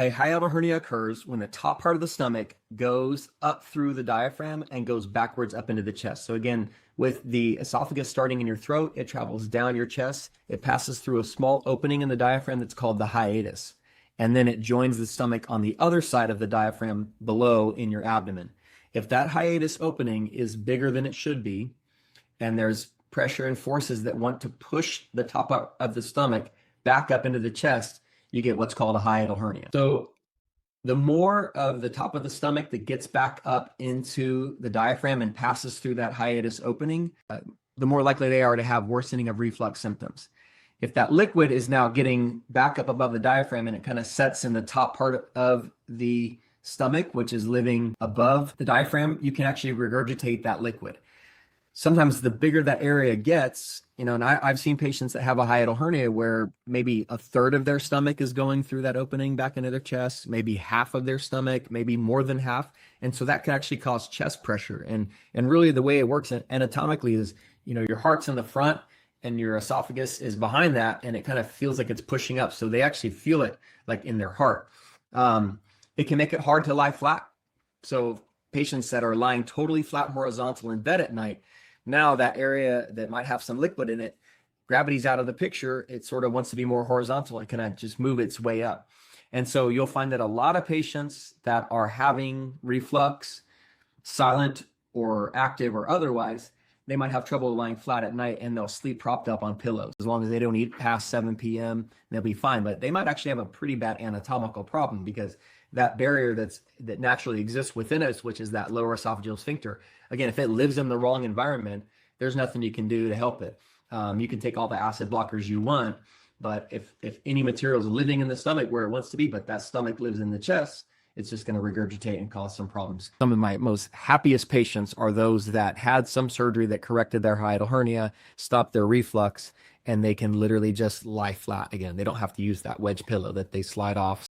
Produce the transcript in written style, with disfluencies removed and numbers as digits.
A hiatal hernia occurs when the top part of the stomach goes up through the diaphragm and goes backwards up into the chest. So again, with the esophagus starting in your throat, it travels down your chest. It passes through a small opening in the diaphragm that's called the hiatus. And then it joins the stomach on the other side of the diaphragm below in your abdomen. If that hiatus opening is bigger than it should be, and there's pressure and forces that want to push the top of the stomach back up into the chest, you get what's called a hiatal hernia. So the more of the top of the stomach that gets back up into the diaphragm and passes through that hiatus opening, the more likely they are to have worsening of reflux symptoms. If that liquid is now getting back up above the diaphragm and it kind of sets in the top part of the stomach, which is living above the diaphragm, you can actually regurgitate that liquid. Sometimes the bigger that area gets, and I've seen patients that have a hiatal hernia where maybe a third of their stomach is going through that opening back into their chest, maybe half of their stomach, maybe more than half. And so that can actually cause chest pressure. And really the way it works anatomically is, your heart's in the front and your esophagus is behind that, and it kind of feels like it's pushing up. So they actually feel it like in their heart. It can make it hard to lie flat. So patients that are lying totally flat horizontal in bed at night, now that area that might have some liquid in it, gravity's out of the picture. It sort of wants to be more horizontal. It can just move its way up. And so you'll find that a lot of patients that are having reflux, silent or active or otherwise, they might have trouble lying flat at night, and they'll sleep propped up on pillows. As long as they don't eat past 7 p.m., they'll be fine. But they might actually have a pretty bad anatomical problem, because that barrier that naturally exists within us, which is that lower esophageal sphincter, again, if it lives in the wrong environment, there's nothing you can do to help it. You can take all the acid blockers you want, but if any material is living in the stomach where it wants to be, but that stomach lives in the chest, it's just going to regurgitate and cause some problems. Some of my most happiest patients are those that had some surgery that corrected their hiatal hernia, stopped their reflux, and they can literally just lie flat again. They don't have to use that wedge pillow that they slide off.